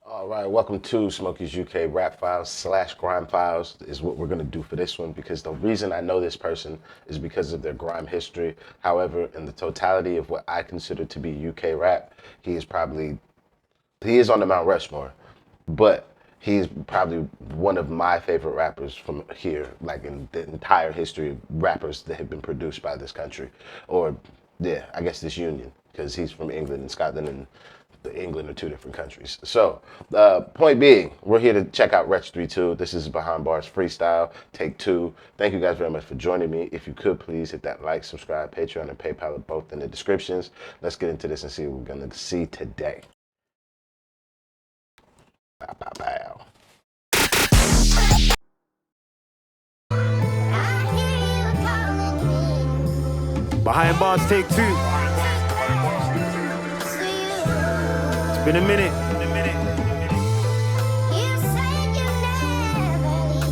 All right, welcome to Smokey's UK Rap Files / Grime Files is what we're going to do for this one because the reason I know this person is because of their grime history. However, in the totality of what I consider to be UK rap, he is on the Mount Rushmore, but he's probably one of my favorite rappers from here, like in the entire history of rappers that have been produced by this country, or yeah, I guess this union, because he's from England and Scotland, and England are two different countries. So, point being, we're here to check out Wretch 3-2. This is Behind Barz Freestyle, take 2. Thank you guys very much for joining me. If you could, please hit that like, subscribe, Patreon, and PayPal are both in the descriptions. Let's get into this and see what we're going to see today. Bow, bow, bow. Behind Barz, take 2. It's been a minute.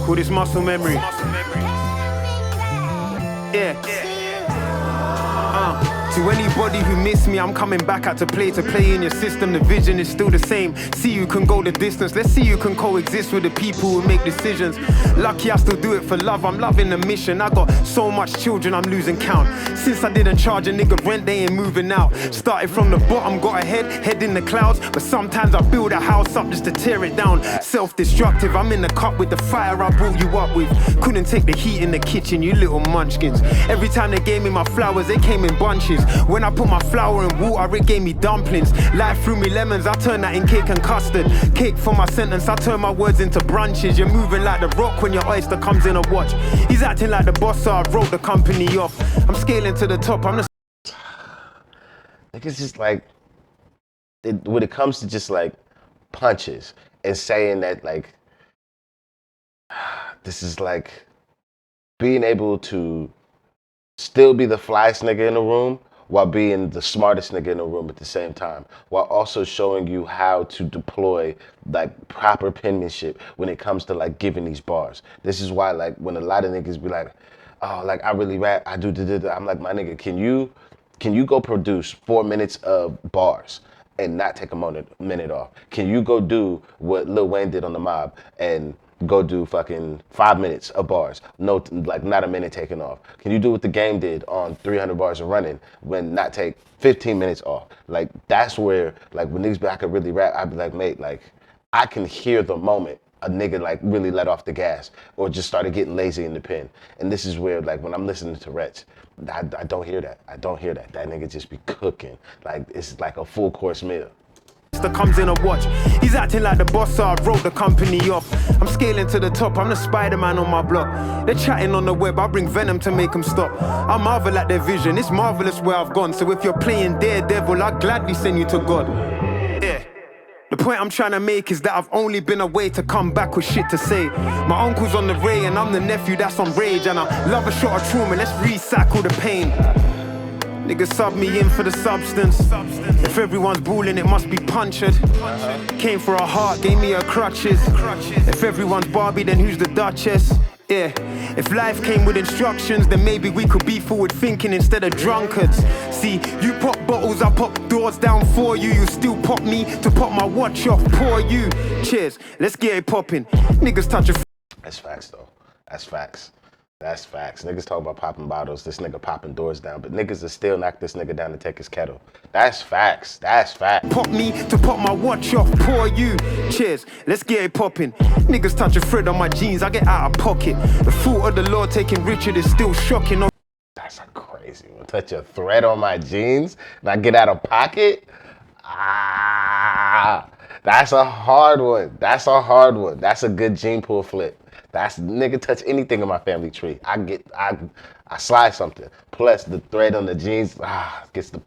Call this muscle memory. Yeah. To anybody who missed me, I'm coming back out to play in your system. The vision is still the same. See you can go the distance. Let's see you can coexist with the people who make decisions. Lucky I still do it for love. I'm loving the mission. I got so much children, I'm losing count. Since I didn't charge a nigga rent, they ain't moving out. Started from the bottom, got ahead, head in the clouds. But sometimes I build a house up just to tear it down. Self-destructive, I'm in the cup with the fire I brought you up with. Couldn't take the heat in the kitchen, you little munchkins. Every time they gave me my flowers, they came in bunches. When I put my flour in water, it gave me dumplings. Life threw me lemons, I turned that in cake and custard. Cake for my sentence, I turn my words into brunches. You're moving like the Rock when your oyster comes in a watch. He's acting like the boss, so I wrote the company off. I'm scaling to the top, I'm the... Like, it's just like, when it comes to just like punches and saying that like, this is like being able to still be the flyest nigga in the room while being the smartest nigga in the room at the same time, while also showing you how to deploy like proper penmanship when it comes to like giving these bars. This is why like when a lot of niggas be like, oh, like I really rap, I do da. I'm like, my nigga, can you go produce 4 minutes of bars and not take a minute off? Can you go do what Lil Wayne did on The Mob and go do fucking 5 minutes of bars, no, like not a minute taken off? Can you do what The Game did on 300 bars of running when not take 15 minutes off? Like that's where like when niggas be I could really rap, I'd be like, mate, like I can hear the moment a nigga like really let off the gas or just started getting lazy in the pen. And this is where like when I'm listening to Wretch, I don't hear that. I don't hear that. That nigga just be cooking. Like it's like a full course meal. Comes in a watch. He's acting like the boss, so I wrote the company off. I'm scaling to the top, I'm the Spider-Man on my block. They're chatting on the web, I bring venom to make them stop. I marvel at their vision, it's marvelous where I've gone. So if you're playing Daredevil, I'll gladly send you to God. Yeah. The point I'm trying to make is that I've only been away to come back with shit to say. My uncle's on the ray and I'm the nephew that's on rage. And I love a shot of trauma, let's recycle the pain. Niggas sub me in for the substance. If everyone's balling, it must be punctured. Came for a heart, gave me her crutches. If everyone's Barbie, then who's the Duchess? Yeah. If life came with instructions, then maybe we could be forward thinking instead of drunkards. See, you pop bottles, I pop doors down for you. You still pop me to pop my watch off, poor you. Cheers, let's get it popping. Niggas touch a... That's facts though. That's facts. That's facts. Niggas talk about popping bottles, this nigga popping doors down, but niggas will still knock this nigga down to take his kettle. That's facts. That's facts. Pop me to pop my watch off, poor you. Cheers, let's get it popping. Niggas touch a thread on my jeans, I get out of pocket. The thought of the Lord taking Richard is still shocking. That's a crazy one. Touch a thread on my jeans and I get out of pocket? That's a hard one. That's a hard one. That's a good gene pool flip. That's nigga touch anything in my family tree. I slide something. Plus the thread on the jeans, gets the...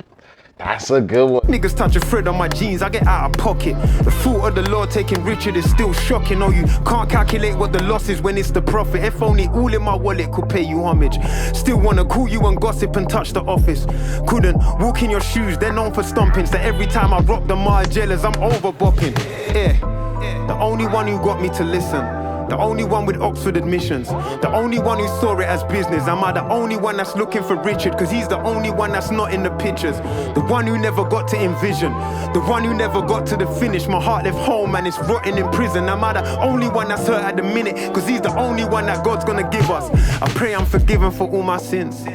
That's a good one. Niggas touch a thread on my jeans, I get out of pocket. The thought of the Lord taking Richard is still shocking. Oh, you can't calculate what the loss is when it's the profit. If only all in my wallet could pay you homage. Still wanna call you and gossip and touch the office. Couldn't walk in your shoes, they're known for stomping. So every time I rock the Margellas, I'm over bopping. Yeah, the only one who got me to listen. The only one with Oxford admissions. The only one who saw it as business. Am I the only one that's looking for Richard? Cause he's the only one that's not in the pictures. The one who never got to envision. The one who never got to the finish. My heart left home and it's rotting in prison. Am I the only one that's hurt at the minute? Cause he's the only one that God's gonna give us. I pray I'm forgiven for all my sins.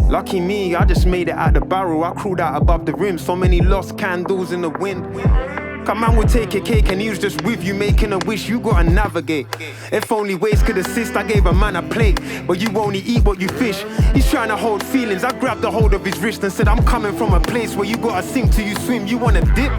Lucky me, I just made it out the barrel. I crawled out above the rim. So many lost candles in the wind. Come man would take a cake and he was just with you making a wish. You gotta navigate. If only ways could assist, I gave a man a plate. But you only eat what you fish. He's trying to hold feelings. I grabbed a hold of his wrist and said, I'm coming from a place where you gotta sink till you swim. You wanna dip?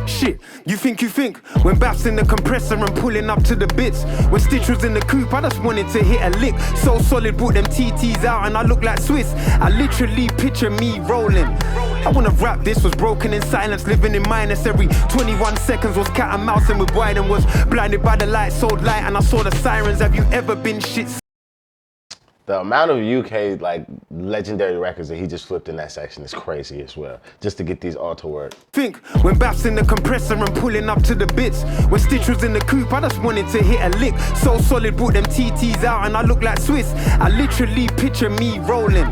Shit, you think when Bath's in the compressor and pulling up to the bits. When Stitch was in the coupe, I just wanted to hit a lick. So solid, brought them TTs out and I look like Swiss. I literally picture me rolling. I wanna rap, this was broken in silence, living in minus. Every 21 seconds was cat and mouse and with wide and was blinded by the light, sold light and I saw the sirens. Have you ever been shit? The amount of UK like legendary records that he just flipped in that section is crazy as well. Just to get these all to work. When Bath's in the compressor and pulling up to the bits. When Stitch was in the coupe, I just wanted to hit a lick. So solid, brought them TTs out and I look like Swiss. I literally picture me rolling.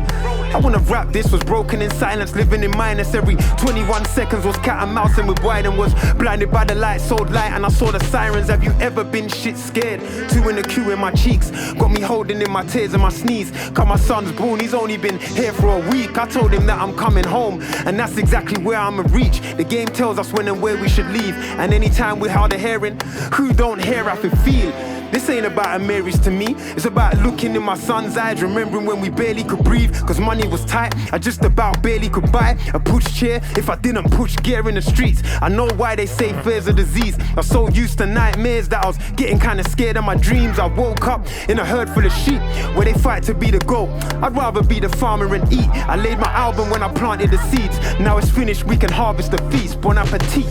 I wanna rap, this was broken in silence, living in minus. Every 21 seconds was cat and mouse and with wide and was blinded by the light, sold light and I saw the sirens. Have you ever been shit scared? Two in the queue in my cheeks, got me holding in my tears and my sneeze. Cause my son's born, he's only been here for a week. I told him that I'm coming home and that's exactly where I'ma reach. The game tells us when and where we should leave. And anytime we're hard of hearing, who don't hear I can feel. This ain't about a marriage to me. It's about looking in my son's eyes, remembering when we barely could breathe. Cause money was tight, I just about barely could buy a push chair if I didn't push gear in the streets. I know why they say fear's a disease. I'm so used to nightmares that I was getting kinda scared of my dreams. I woke up in a herd full of sheep where they fight to be the goat. I'd rather be the farmer and eat. I laid my album when I planted the seeds. Now it's finished, we can harvest the feast. Bon appetit.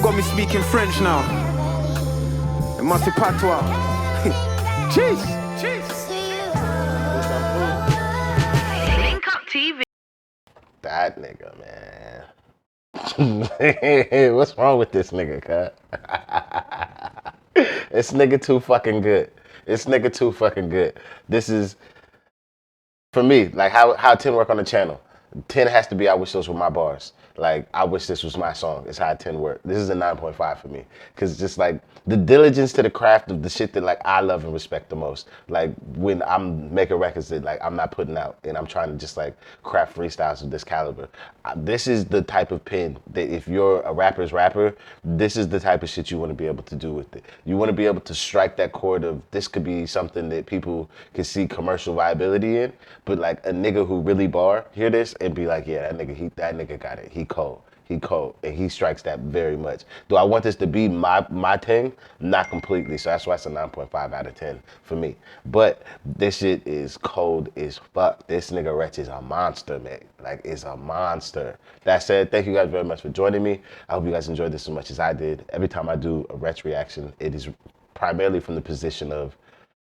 Got me speaking French now. Mati patois. Cheese. Link Up TV. That nigga, man. What's wrong with this nigga, cut? This nigga too fucking good. This nigga too fucking good. This is, for me, like how 10 work on the channel. 10 has to be, I wish those were my bars. Like, I wish this was my song. It's how 10 work. This is a 9.5 for me. Because just like the diligence to the craft of the shit that like I love and respect the most. Like when I'm making records that like I'm not putting out and I'm trying to just like craft freestyles of this caliber. This is the type of pen that if you're a rapper's rapper, this is the type of shit you want to be able to do with it. You want to be able to strike that chord of this could be something that people can see commercial viability in, but like a nigga who really bar, hear this and be like, yeah, that nigga got it. He cold. He cold, and he strikes that very much. Do I want this to be my thing? Not completely, so that's why it's a 9.5 out of 10 for me. But this shit is cold as fuck. This nigga Wretch is a monster, man. Like, it's a monster. That said, thank you guys very much for joining me. I hope you guys enjoyed this as much as I did. Every time I do a Wretch reaction, it is primarily from the position of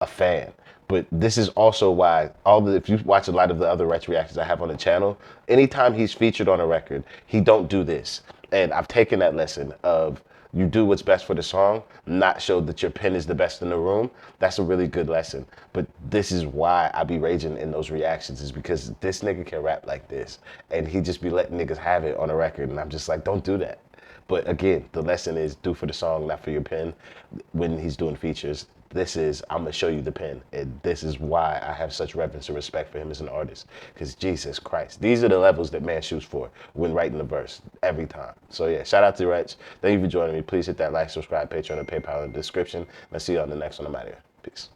a fan. But this is also why if you watch a lot of the other Wretch reactions I have on the channel, anytime he's featured on a record, he don't do this. And I've taken that lesson of you do what's best for the song, not show that your pen is the best in the room. That's a really good lesson. But this is why I be raging in those reactions, is because this nigga can rap like this. And he just be letting niggas have it on a record. And I'm just like, don't do that. But again, the lesson is do for the song, not for your pen. When he's doing features, I'm gonna show you the pen. And this is why I have such reverence and respect for him as an artist. Because Jesus Christ, these are the levels that man shoots for when writing a verse, every time. So yeah, shout out to Wretch. Thank you for joining me. Please hit that like, subscribe, Patreon, and PayPal in the description. And I'll see you on the next one. I'm out of here. Peace.